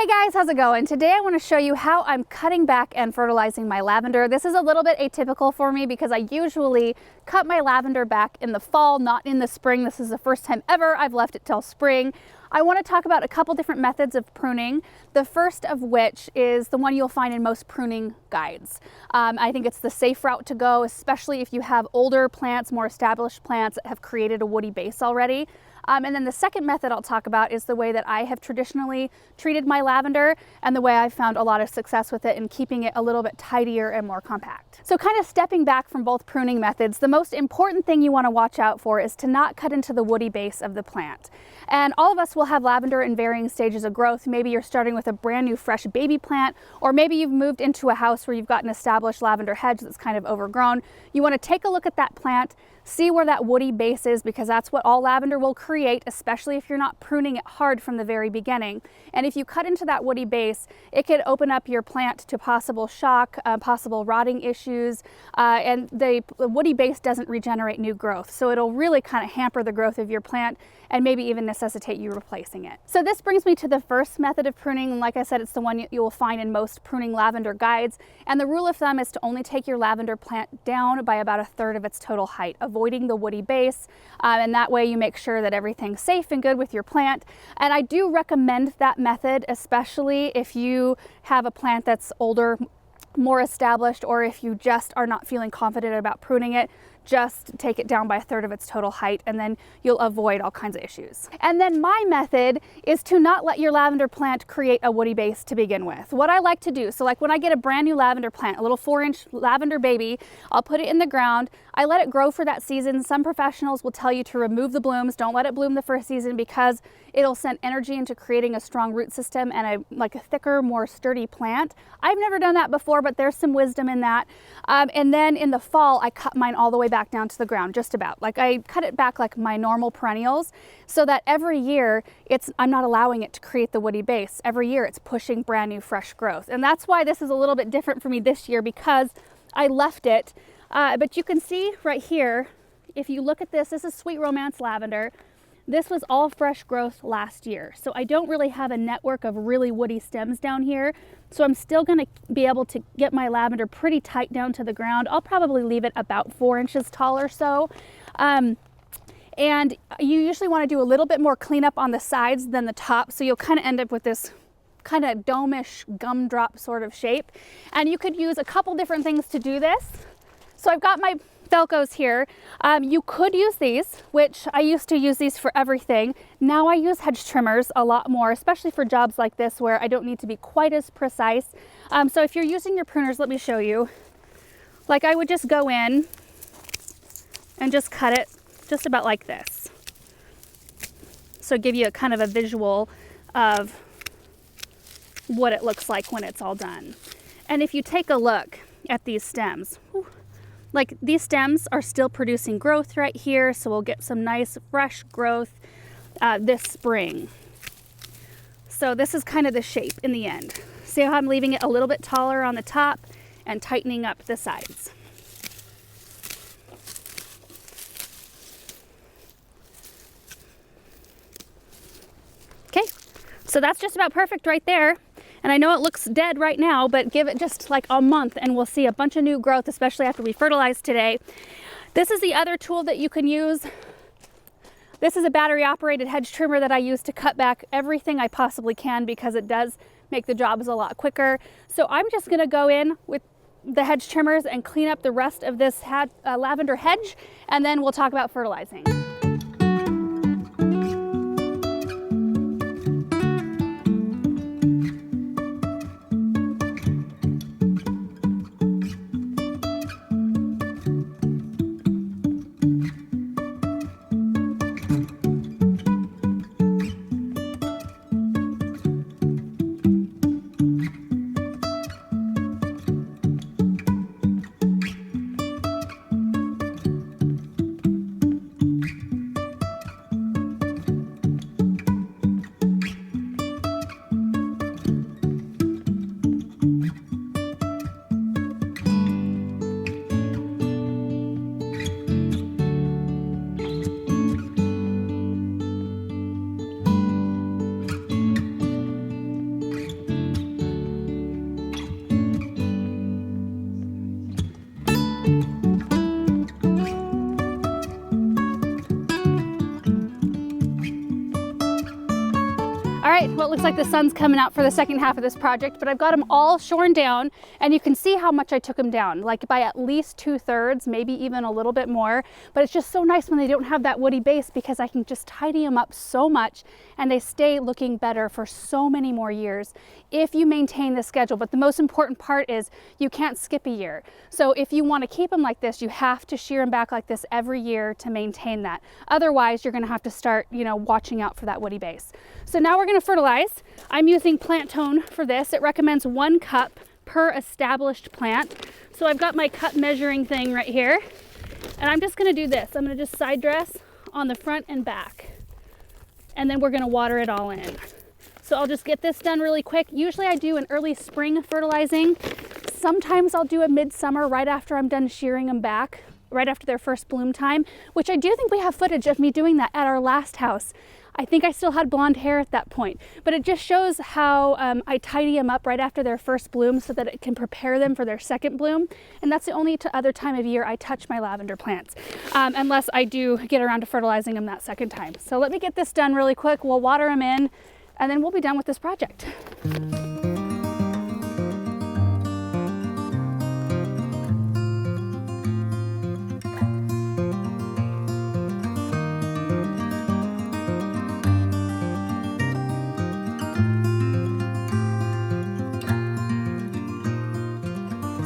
Hey guys, how's it going? Today I want to show you how I'm cutting back and fertilizing my lavender. This is a little bit atypical for me because I usually cut my lavender back in the fall, not in the spring. This is the first time ever I've left it till spring. I want to talk about a couple different methods of pruning, the first of which is the one you'll find in most pruning guides. I think it's the safe route to go, especially if you have older plants, more established plants that have created a woody base already. And then the second method I'll talk about is the way that I have traditionally treated my lavender and the way I've found a lot of success with it in keeping it a little bit tidier and more compact. So kind of stepping back from both pruning methods, the most important thing you want to watch out for is to not cut into the woody base of the plant. And all of us will have lavender in varying stages of growth. Maybe you're starting with a brand new fresh baby plant, or maybe you've moved into a house where you've got an established lavender hedge that's kind of overgrown. You want to take a look at that plant, see where that woody base is, because that's what all lavender will create, especially if you're not pruning it hard from the very beginning. And if you cut into that woody base, it could open up your plant to possible shock, possible rotting issues, and the woody base doesn't regenerate new growth. So it'll really kind of hamper the growth of your plant and maybe even necessitate you replacing it. So this brings me to the first method of pruning. And like I said, it's the one you will find in most pruning lavender guides. And the rule of thumb is to only take your lavender plant down by about 1/3 of its total height, avoiding the woody base. And that way you make sure that everything's safe and good with your plant. And I do recommend that method, especially if you have a plant that's older, more established, or if you just are not feeling confident about pruning it. Just take it down by 1/3 of its total height, and then you'll avoid all kinds of issues. And then my method is to not let your lavender plant create a woody base to begin with. What I like to do, so like when I get a brand new lavender plant, a little 4-inch lavender baby, I'll put it in the ground. I let it grow for that season. Some professionals will tell you to remove the blooms. Don't let it bloom the first season because it'll send energy into creating a strong root system and like a thicker, more sturdy plant. I've never done that before, but there's some wisdom in that. And then in the fall, I cut mine all the way back down to the ground, just about. Like I cut it back like my normal perennials, so that every year I'm not allowing it to create the woody base. Every year it's pushing brand new fresh growth. And that's why this is a little bit different for me this year, because I left it. But you can see right here, if you look at this is Sweet Romance lavender. This was all fresh growth last year. So I don't really have a network of really woody stems down here. So I'm still gonna be able to get my lavender pretty tight down to the ground. I'll probably leave it about 4 inches tall or so. And you usually wanna do a little bit more cleanup on the sides than the top. So you'll kind of end up with this kind of dome-ish gumdrop sort of shape. And you could use a couple different things to do this. So I've got my Velcros here. You could use these, which I used to use these for everything. Now I use hedge trimmers a lot more, especially for jobs like this where I don't need to be quite as precise. So if you're using your pruners, let me show you. Like I would just go in and just cut it just about like this. So give you a kind of a visual of what it looks like when it's all done. And if you take a look at these stems, like these stems are still producing growth right here, so we'll get some nice fresh growth this spring. So this is kind of the shape in the end. See how I'm leaving it a little bit taller on the top and tightening up the sides. Okay, so that's just about perfect right there. And I know it looks dead right now, but give it just like a month and we'll see a bunch of new growth, especially after we fertilize today. This is the other tool that you can use. This is a battery operated hedge trimmer that I use to cut back everything I possibly can because it does make the jobs a lot quicker. So I'm just gonna go in with the hedge trimmers and clean up the rest of this lavender hedge, and then we'll talk about fertilizing. looks like the sun's coming out for the second half of this project, but I've got them all shorn down, and you can see how much I took them down, like by at least 2/3, maybe even a little bit more. But it's just so nice when they don't have that woody base, because I can just tidy them up so much and they stay looking better for so many more years if you maintain the schedule. But the most important part is you can't skip a year. So if you want to keep them like this, you have to shear them back like this every year to maintain that. Otherwise, you're going to have to start, watching out for that woody base. So now we're going to fertilize. I'm using Plant Tone for this. It recommends 1 cup per established plant. So I've got my cup measuring thing right here, and I'm just going to do this. I'm going to just side dress on the front and back, and then we're going to water it all in. So I'll just get this done really quick. Usually I do an early spring fertilizing. Sometimes I'll do a midsummer right after I'm done shearing them back, right after their first bloom time, which I do think we have footage of me doing that at our last house. I think I still had blonde hair at that point, but it just shows how I tidy them up right after their first bloom so that it can prepare them for their second bloom. And that's the only other time of year I touch my lavender plants, unless I do get around to fertilizing them that second time. So let me get this done really quick. We'll water them in, and then we'll be done with this project.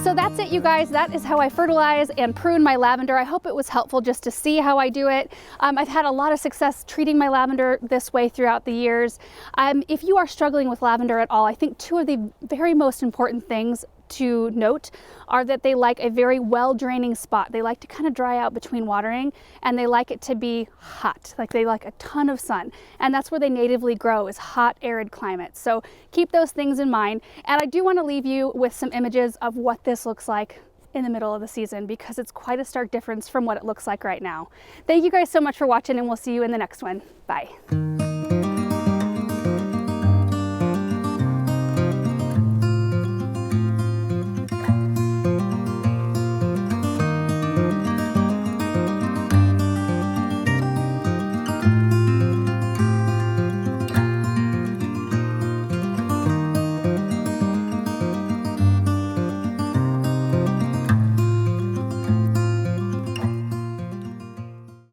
So that's it, you guys. That is how I fertilize and prune my lavender. I hope it was helpful just to see how I do it. I've had a lot of success treating my lavender this way throughout the years. If you are struggling with lavender at all, I think 2 of the very most important things to note are that they like a very well draining spot. They like to kind of dry out between watering, and they like it to be hot. Like they like a ton of sun, and that's where they natively grow, is hot, arid climates. So keep those things in mind. And I do want to leave you with some images of what this looks like in the middle of the season, because it's quite a stark difference from what it looks like right now. Thank you guys so much for watching, and we'll see you in the next one. Bye.